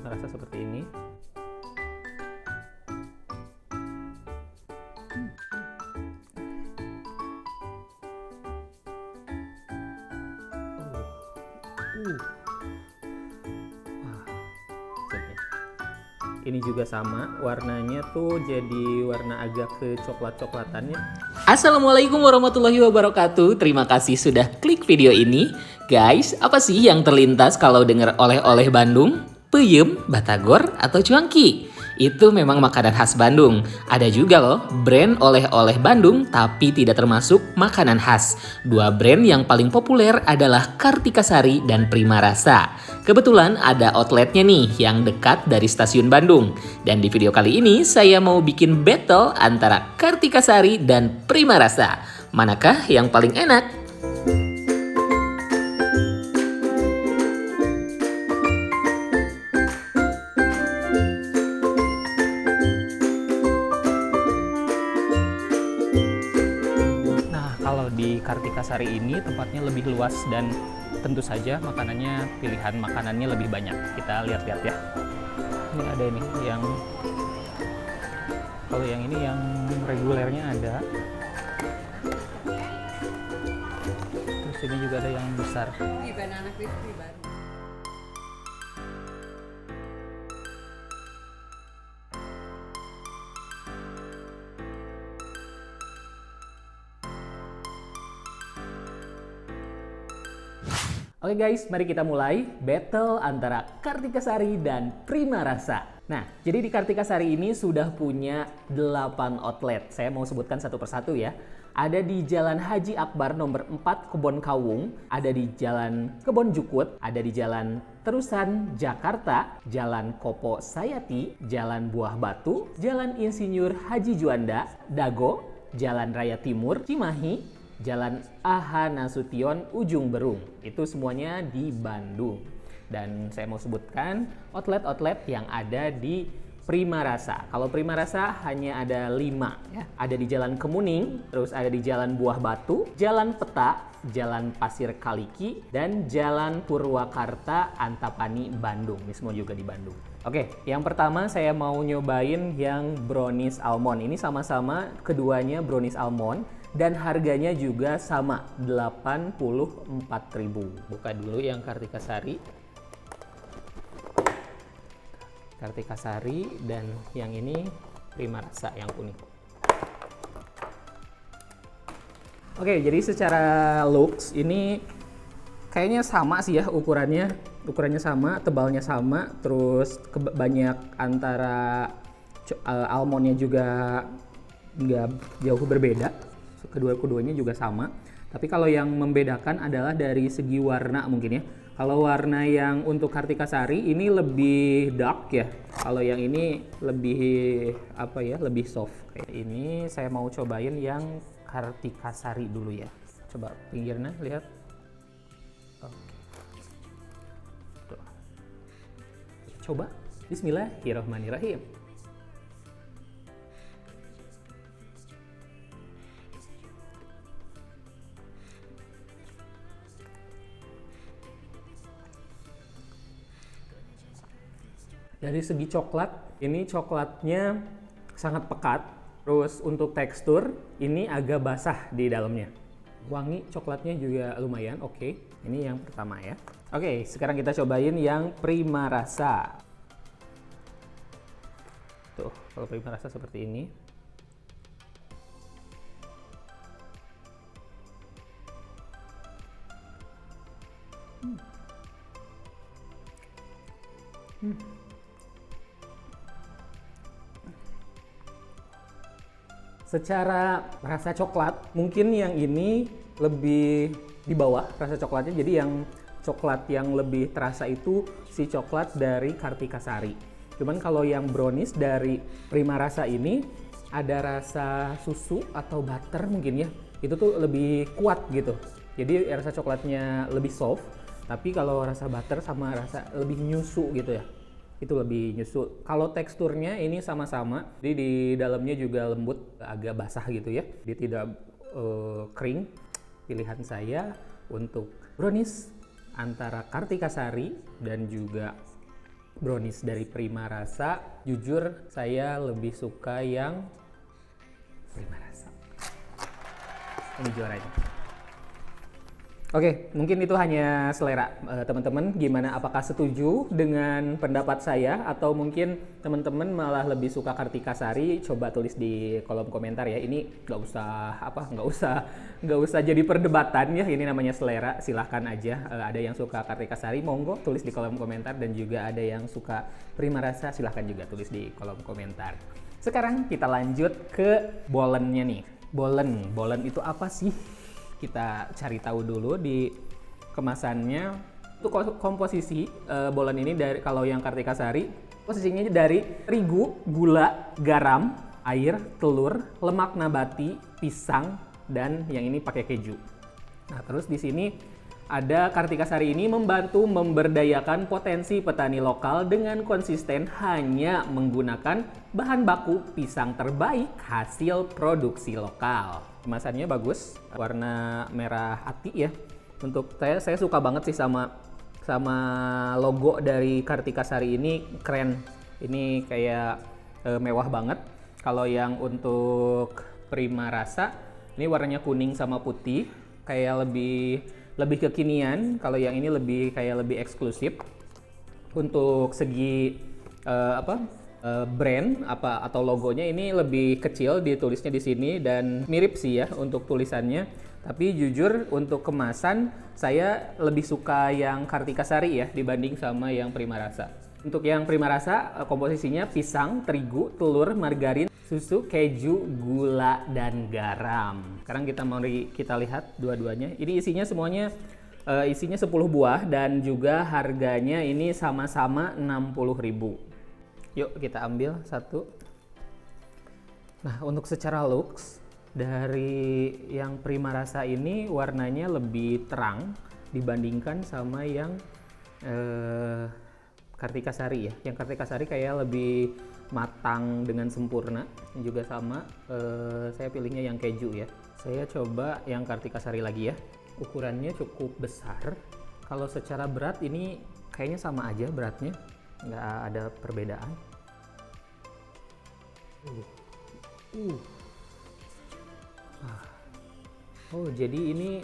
Prima Rasa seperti ini. Ini juga sama, warnanya tuh jadi warna agak ke coklat-coklatannya. Assalamualaikum warahmatullahi wabarakatuh. Terima kasih sudah klik video ini. Guys, apa sih yang terlintas kalau dengar oleh-oleh Bandung? Peyem, batagor, atau cuangki? Itu memang makanan khas Bandung. Ada juga loh brand oleh-oleh Bandung tapi tidak termasuk makanan khas. Dua brand yang paling populer adalah Kartika Sari dan Prima Rasa. Kebetulan ada outletnya nih yang dekat dari stasiun Bandung. Dan di video kali ini saya mau bikin battle antara Kartika Sari dan Prima Rasa. Manakah yang paling enak? Kalau di Kartika Sari ini tempatnya lebih luas dan tentu saja pilihan makanannya lebih banyak. Kita lihat-lihat ya. Ini ada ini yang kalau yang ini yang regulernya ada. Terus ini juga ada yang besar. Di Banana Crispy baru. Oke guys, mari kita mulai battle antara Kartika Sari dan Prima Rasa. Nah, jadi di Kartika Sari ini sudah punya 8 outlet. Saya mau sebutkan satu persatu ya. Ada di Jalan Haji Akbar nomor 4 Kebon Kawung, ada di Jalan Kebon Jukut, ada di Jalan Terusan Jakarta, Jalan Kopo Sayati, Jalan Buah Batu, Jalan Insinyur Haji Juanda, Dago, Jalan Raya Timur, Cimahi, Jalan AH Nasution Ujung Berung. Itu semuanya di Bandung. Dan saya mau sebutkan outlet-outlet yang ada di Prima Rasa. Kalau Prima Rasa hanya ada 5 ya. Ada di Jalan Kemuning, terus ada di Jalan Buah Batu, Jalan Peta, Jalan Pasir Kaliki, dan Jalan Purwakarta Antapani Bandung. Ini semua juga di Bandung. Oke, yang pertama saya mau nyobain yang brownies almond. Ini sama-sama keduanya brownies almond. Dan harganya juga sama, 84.000. Buka dulu yang Kartika Sari. Kartika Sari dan yang ini Prima Rasa yang kuning. Oke, jadi secara looks ini kayaknya sama sih ya ukurannya. Ukurannya sama, tebalnya sama, terus banyak antara almondnya juga nggak jauh berbeda. Keduanya juga sama, tapi kalau yang membedakan adalah dari segi warna mungkin ya. Kalau warna yang untuk Kartika Sari ini lebih dark ya, kalau yang ini lebih lebih soft. Kayak ini saya mau cobain yang Kartika Sari dulu ya. Coba pinggirnya lihat. Oke. Tuh. Coba. Bismillahirrahmanirrahim. Dari segi coklat, ini coklatnya sangat pekat. Terus untuk tekstur, ini agak basah di dalamnya. Wangi coklatnya juga lumayan, oke. Ini yang pertama ya. Oke, sekarang kita cobain yang Prima Rasa. Tuh, kalau Prima Rasa seperti ini. Secara rasa coklat, mungkin yang ini lebih di bawah rasa coklatnya. Jadi yang coklat yang lebih terasa itu si coklat dari Kartika Sari. Cuman kalau yang brownies dari Prima Rasa ini ada rasa susu atau butter mungkin ya. Itu tuh lebih kuat gitu. Jadi rasa coklatnya lebih soft, tapi kalau rasa butter sama rasa lebih nyusu gitu ya. Itu lebih nyusu. Kalau teksturnya ini sama-sama, jadi di dalamnya juga lembut, agak basah gitu ya. Dia tidak kering. Pilihan saya untuk brownies antara Kartika Sari dan juga brownies dari Prima Rasa. Jujur saya lebih suka yang Prima Rasa. Ini juaranya. Oke, mungkin itu hanya selera teman-teman. Gimana, apakah setuju dengan pendapat saya atau mungkin teman-teman malah lebih suka Kartika Sari? Coba tulis di kolom komentar ya. Ini nggak usah jadi perdebatan ya. Ini namanya selera. Silahkan aja. Ada yang suka Kartika Sari, monggo tulis di kolom komentar, dan juga ada yang suka Prima Rasa, silahkan juga tulis di kolom komentar. Sekarang kita lanjut ke bolennya nih. Bolen itu apa sih? Kita cari tahu dulu di kemasannya. Untuk komposisi bolen ini, dari kalau yang Kartika Sari posisinya dari terigu, gula, garam, air, telur, lemak nabati, pisang, dan yang ini pakai keju. Nah, terus di sini ada Kartika Sari ini membantu memberdayakan potensi petani lokal dengan konsisten hanya menggunakan bahan baku pisang terbaik hasil produksi lokal. Kemasannya bagus, warna merah hati ya. Untuk saya suka banget sih sama logo dari Kartika Sari ini, keren. Ini kayak mewah banget. Kalau yang untuk Prima Rasa ini warnanya kuning sama putih, kayak lebih kekinian. Kalau yang ini lebih eksklusif. Untuk segi brand atau logonya ini lebih kecil ditulisnya di sini, dan mirip sih ya untuk tulisannya. Tapi jujur untuk kemasan saya lebih suka yang Kartika Sari ya dibanding sama yang Prima Rasa. Untuk yang Prima Rasa komposisinya pisang, terigu, telur, margarin, susu, keju, gula, dan garam. Sekarang kita lihat dua-duanya. Ini isinya semuanya 10 buah, dan juga harganya ini sama-sama 60.000. Yuk kita ambil satu. Nah, untuk secara looks dari yang Prima Rasa ini warnanya lebih terang dibandingkan sama yang Kartika Sari ya. Yang Kartika Sari kayak lebih matang dengan sempurna. Juga sama, saya pilihnya yang keju ya. Saya coba yang Kartika Sari lagi ya. Ukurannya cukup besar. Kalau secara berat ini kayaknya sama aja beratnya, nggak ada perbedaan. Oh, jadi ini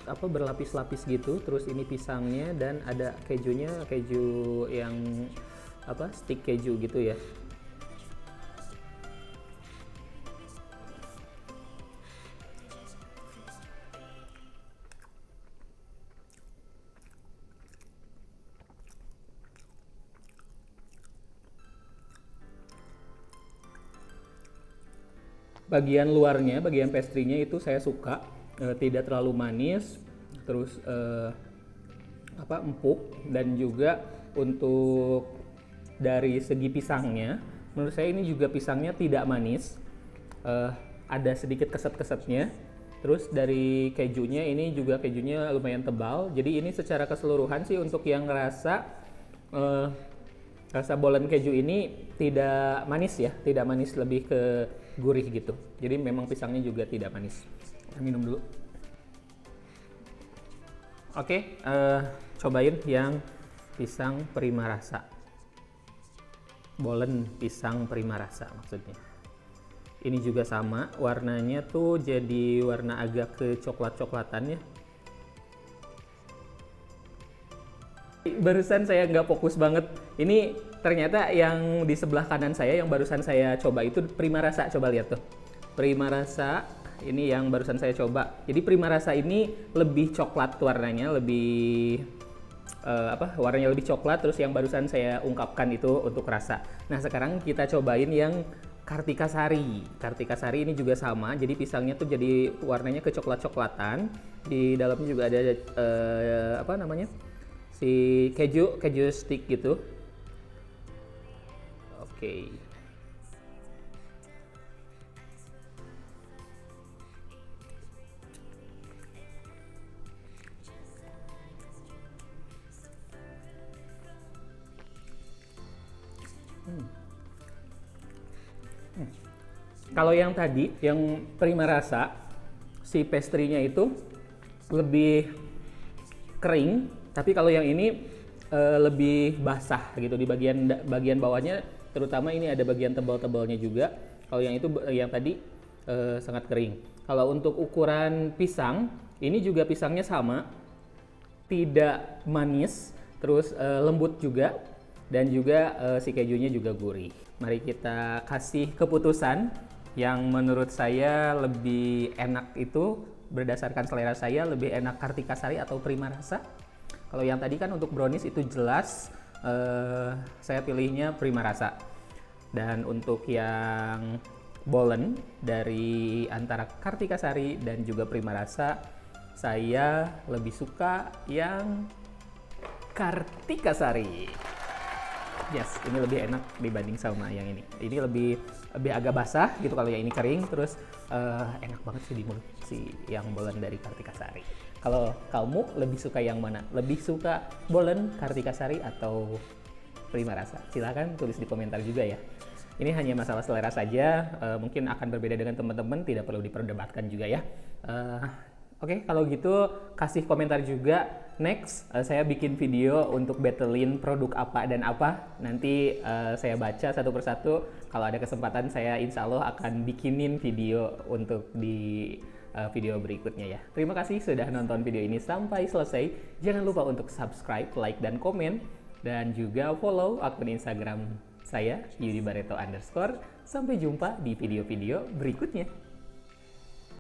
berlapis-lapis gitu. Terus ini pisangnya, dan ada kejunya, keju yang stick keju gitu ya. Bagian luarnya, bagian pastry-nya itu saya suka, tidak terlalu manis, terus empuk, dan juga untuk dari segi pisangnya, menurut saya ini juga pisangnya tidak manis, ada sedikit keset-kesetnya. Terus dari kejunya, ini juga kejunya lumayan tebal. Jadi ini secara keseluruhan sih untuk yang rasa bolen keju ini tidak manis ya, tidak manis, lebih ke gurih gitu. Jadi memang pisangnya juga tidak manis. Kita minum dulu. Oke, cobain yang pisang Prima Rasa. Bolen pisang Prima Rasa maksudnya. Ini juga sama, warnanya tuh jadi warna agak ke coklat-coklatan ya. Barusan saya nggak fokus banget. Ini ternyata yang di sebelah kanan saya, yang barusan saya coba itu Prima Rasa. Coba lihat tuh, Prima Rasa ini yang barusan saya coba. Jadi Prima Rasa ini lebih coklat warnanya, warnanya lebih coklat. Terus yang barusan saya ungkapkan itu untuk rasa. Nah, sekarang kita cobain yang Kartika Sari. Kartika Sari ini juga sama. Jadi pisangnya tuh jadi warnanya kecoklat-coklatan. Di dalamnya juga ada si keju stick gitu. Oke. Kalau yang tadi, yang Prima Rasa, si pastry-nya itu lebih kering, tapi kalau yang ini lebih basah gitu di bagian bawahnya, terutama ini ada bagian tebal-tebalnya juga. Kalau yang itu yang tadi sangat kering. Kalau untuk ukuran pisang, ini juga pisangnya sama, tidak manis, terus lembut juga, dan juga si kejunya juga gurih. Mari kita kasih keputusan yang menurut saya lebih enak itu berdasarkan selera saya, lebih enak Kartika Sari atau Prima Rasa. Kalau yang tadi kan untuk brownies itu jelas saya pilihnya Prima Rasa. Dan untuk yang bolen dari antara Kartika Sari dan juga Prima Rasa, saya lebih suka yang Kartika Sari. Yes, ini lebih enak dibanding sama yang ini. Ini lebih agak basah gitu, kalau yang ini kering, terus enak banget sih di mulut si yang bolen dari Kartika Sari. Kalau kamu lebih suka yang mana? Lebih suka bolen Kartika Sari atau Prima Rasa? Silahkan tulis di komentar juga ya. Ini hanya masalah selera saja, mungkin akan berbeda dengan teman-teman, tidak perlu diperdebatkan juga ya. Oke, kalau gitu kasih komentar juga. Next, saya bikin video untuk battlein produk apa dan apa. Nanti saya baca satu persatu. Kalau ada kesempatan, saya insya Allah akan bikinin video untuk di video berikutnya ya. Terima kasih sudah nonton video ini sampai selesai. Jangan lupa untuk subscribe, like, dan komen. Dan juga follow akun Instagram saya, @yudibareto_. Sampai jumpa di video-video berikutnya.